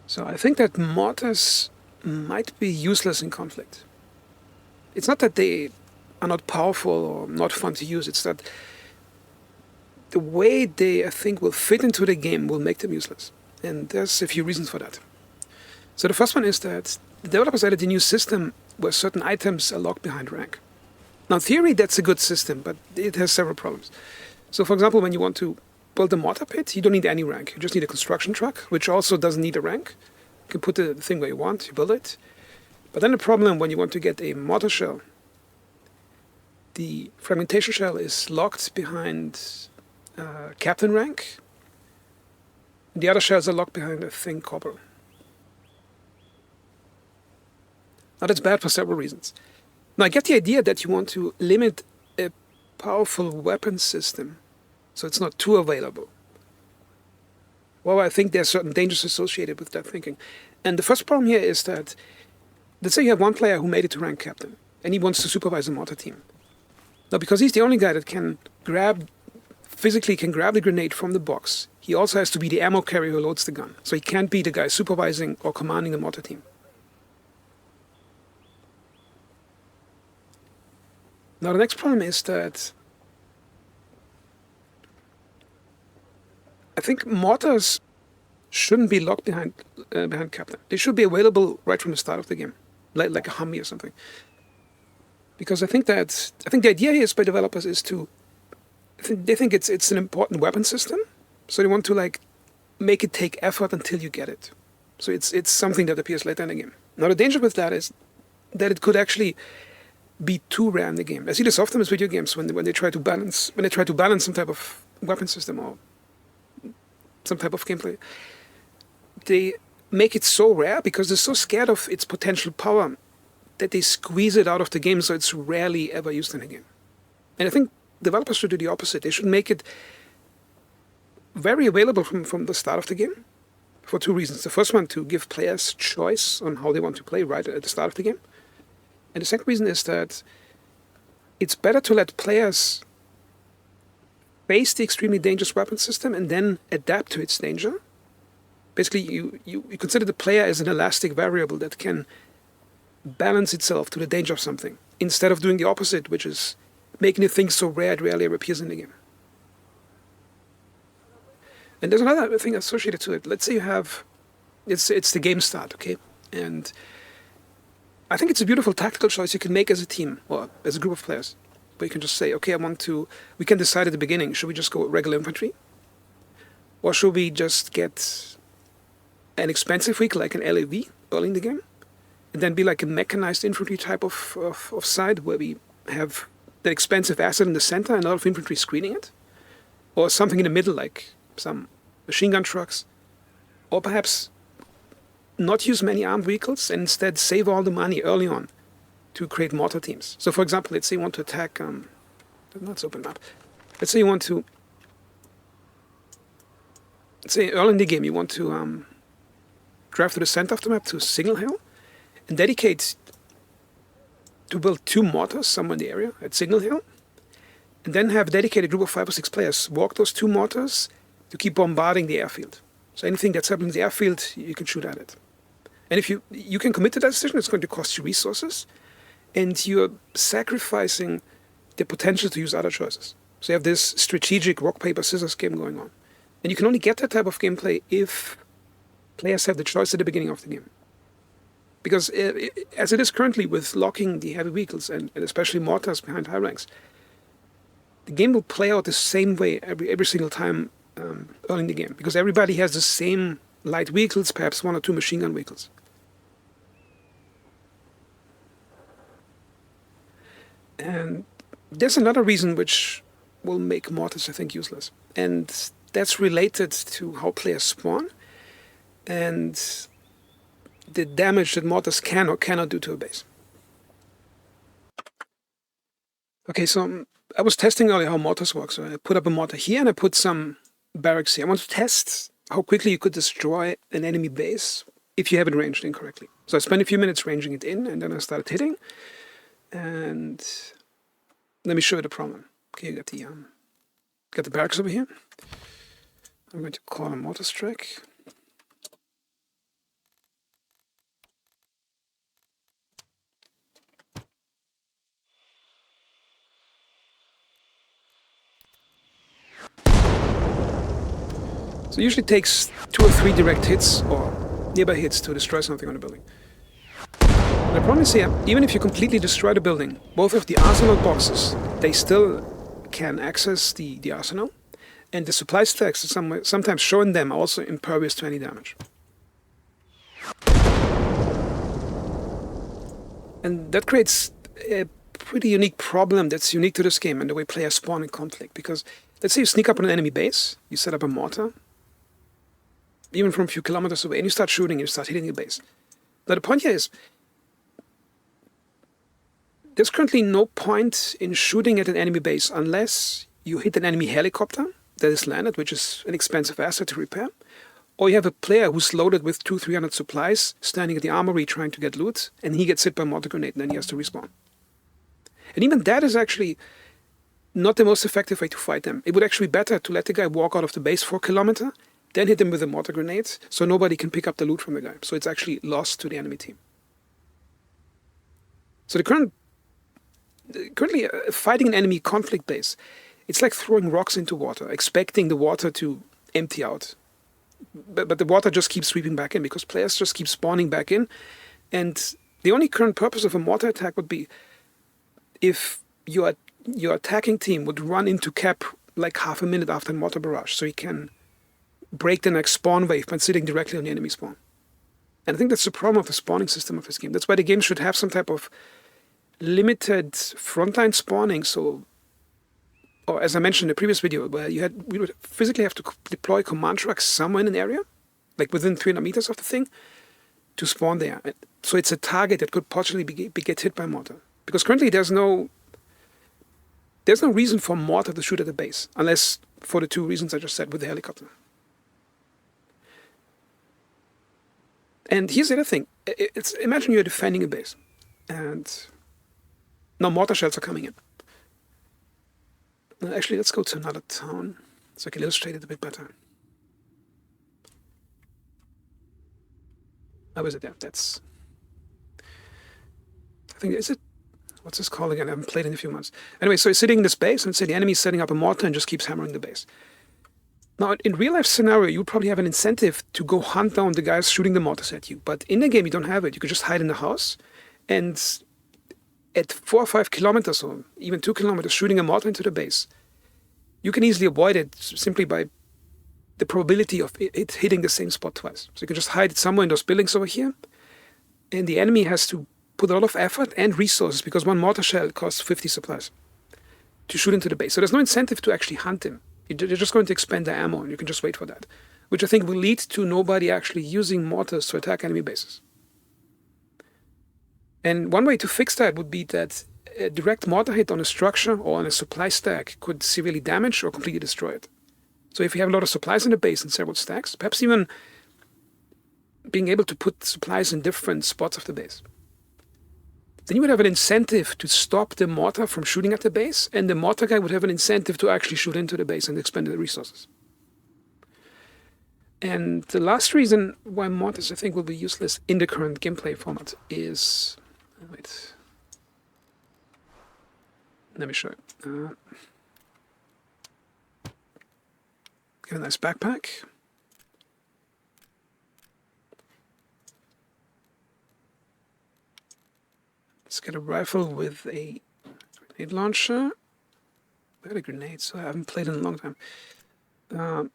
So I think that mortars might be useless in conflict. It's not that they are not powerful or not fun to use, it's that the way they, I think, will fit into the game will make them useless. And there's a few reasons for that. So the first one is that the developers added a new system where certain items are locked behind rank. Now, in theory, that's a good system, but it has several problems. So, for example, when you want to build a mortar pit, you don't need any rank. You just need a construction truck, which also doesn't need a rank. You can put the thing where you want, you build it. But then the problem when you want to get a mortar shell, the fragmentation shell is locked behind captain rank. The other shells are locked behind a thing corporal. Now that's bad for several reasons. Now I get the idea that you want to limit a powerful weapon system so it's not too available. Well, I think there are certain dangers associated with that thinking. And the first problem here is that, let's say you have one player who made it to rank captain, and he wants to supervise a mortar team. Now, because he's the only guy that physically can grab the grenade from the box, he also has to be the ammo carrier who loads the gun. So he can't be the guy supervising or commanding the mortar team. Now, the next problem is that I think mortars shouldn't be locked behind captain. They should be available right from the start of the game, like a Humvee or something. Because I think the idea here is by developers is they think it's an important weapon system, so they want to make it take effort until you get it. So it's something that appears later in the game. Now the danger with that is that it could actually be too rare in the game. I see this often with video games when they try to balance some type of weapon system or some type of gameplay. They make it so rare because they're so scared of its potential power that they squeeze it out of the game so it's rarely ever used in a game. And I think developers should do the opposite. They should make it very available from the start of the game for two reasons. The first one, to give players choice on how they want to play right at the start of the game. And the second reason is that it's better to let players face the extremely dangerous weapon system and then adapt to its danger. Basically, you consider the player as an elastic variable that can balance itself to the danger of something, instead of doing the opposite, which is making the thing so rare it rarely ever appears in the game. And there's another thing associated to it. Let's say you have, it's the game start, okay? And I think it's a beautiful tactical choice you can make as a team or as a group of players. But you can just say, okay, we can decide at the beginning, should we just go regular infantry? Or should we just get an expensive vehicle like an LAV early in the game? And then be like a mechanized infantry type of side where we have the expensive asset in the center and a lot of infantry screening it? Or something in the middle like some machine gun trucks? Or perhaps not use many armed vehicles and instead save all the money early on to create mortar teams. So for example, let's say you want to attack, let's open map. Let's say early in the game you want to drive to the center of the map to Signal Hill and dedicate to build 2 mortars somewhere in the area at Signal Hill, and then have a dedicated group of 5 or 6 players walk those 2 mortars to keep bombarding the airfield. So anything that's happening in the airfield, you can shoot at it. And if you can commit to that decision, it's going to cost you resources, and you're sacrificing the potential to use other choices. So you have this strategic rock, paper, scissors game going on. And you can only get that type of gameplay if players have the choice at the beginning of the game. Because as it is currently with locking the heavy vehicles and especially mortars behind high ranks, the game will play out the same way every single time early in the game. Because everybody has the same light vehicles, perhaps 1 or 2 machine gun vehicles. And there's another reason which will make mortars, I think, useless. And that's related to how players spawn and the damage that mortars can or cannot do to a base. Okay, so I was testing earlier how mortars work. So I put up a mortar here and I put some barracks here. I want to test how quickly you could destroy an enemy base if you have it ranged incorrectly. So I spent a few minutes ranging it in, and then I started hitting. And let me show you the problem. Okay, you got the barracks over here. I'm going to call a mortar strike. So it usually takes 2 or 3 direct hits or nearby hits to destroy something on a building. And the problem is here, even if you completely destroy the building, both of the arsenal boxes, they still can access the arsenal, and the supply stacks are sometimes shown them also impervious to any damage. And that creates a pretty unique problem that's unique to this game and the way players spawn in conflict. Because let's say you sneak up on an enemy base, you set up a mortar, even from a few kilometers away, and you start shooting, you start hitting the base. Now the point here is, there's currently no point in shooting at an enemy base unless you hit an enemy helicopter that is landed, which is an expensive asset to repair, or you have a player who's loaded with 200-300 supplies, standing at the armory trying to get loot, and he gets hit by a mortar grenade, and then he has to respawn. And even that is actually not the most effective way to fight them. It would actually be better to let the guy walk out of the base for a kilometer, then hit him with a mortar grenade, so nobody can pick up the loot from the guy. So it's actually lost to the enemy team. So currently fighting an enemy conflict base, it's like throwing rocks into water, expecting the water to empty out. But the water just keeps sweeping back in because players just keep spawning back in. And the only current purpose of a mortar attack would be if your attacking team would run into cap like half a minute after a mortar barrage, so you can break the next spawn wave by sitting directly on the enemy spawn. And I think that's the problem of the spawning system of this game. That's why the game should have some type of limited frontline spawning. So, or as I mentioned in the previous video, where we would physically have to deploy command trucks somewhere in an area, like within 300 meters of the thing, to spawn there. So it's a target that could possibly get hit by mortar. Because currently there's no reason for mortar to shoot at the base, unless for the 2 reasons I just said with the helicopter. And here's the other thing. Imagine you're defending a base, and now mortar shells are coming in. Actually, let's go to another town so I can illustrate it a bit better. How is it there? That's... I think, is it... What's this called again? I haven't played in a few months. Anyway, so he's sitting in this base, and say the enemy is setting up a mortar and just keeps hammering the base. Now, in real-life scenario, you probably have an incentive to go hunt down the guys shooting the mortars at you. But in the game, you don't have it. You could just hide in the house, and at 4 or 5 kilometers, or even 2 kilometers, shooting a mortar into the base, you can easily avoid it simply by the probability of it hitting the same spot twice. So you can just hide it somewhere in those buildings over here, and the enemy has to put a lot of effort and resources, because 1 mortar shell costs 50 supplies, to shoot into the base. So there's no incentive to actually hunt him. You're just going to expend the ammo, and you can just wait for that, which I think will lead to nobody actually using mortars to attack enemy bases. And one way to fix that would be that a direct mortar hit on a structure or on a supply stack could severely damage or completely destroy it. So if you have a lot of supplies in the base in several stacks, perhaps even being able to put supplies in different spots of the base, then you would have an incentive to stop the mortar from shooting at the base, and the mortar guy would have an incentive to actually shoot into the base and expend the resources. And the last reason why mortars, I think, will be useless in the current gameplay format is... Wait. Let me show you. Get a nice backpack. Let's get a rifle with a grenade launcher. I got a grenade, so I haven't played in a long time. And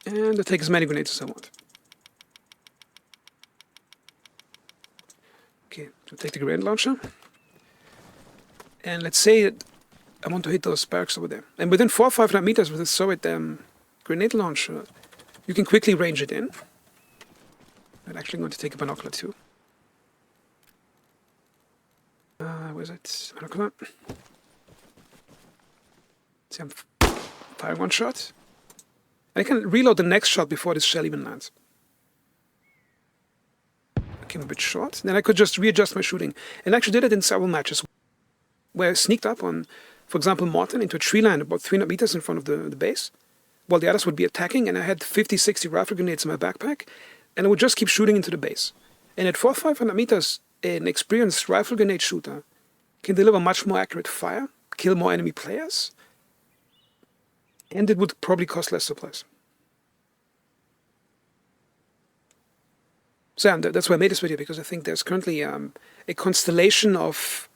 I'll take as many grenades as I want. Okay, so take the grenade launcher. And let's say that I want to hit those barracks over there. And within 400 or 500 meters with a Soviet grenade launcher, you can quickly range it in. I'm actually going to take a binocular too. Where's it? Binocular. See, I'm firing 1 shot. And I can reload the next shot before this shell even lands. I came a bit short. Then I could just readjust my shooting. And I actually did it in several matches, where I sneaked up on, for example, Mortar into a tree line about 300 meters in front of the base, while the others would be attacking, and I had 50, 60 rifle grenades in my backpack, and I would just keep shooting into the base. And at 400 or 500 meters, an experienced rifle grenade shooter can deliver much more accurate fire, kill more enemy players, and it would probably cost less supplies. So yeah, that's why I made this video, because I think there's currently a constellation of,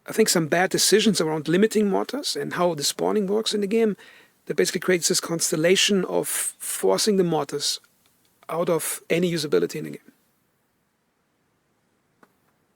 I think, some bad decisions around limiting mortars and how the spawning works in the game that basically creates this constellation of forcing the mortars out of any usability in the game.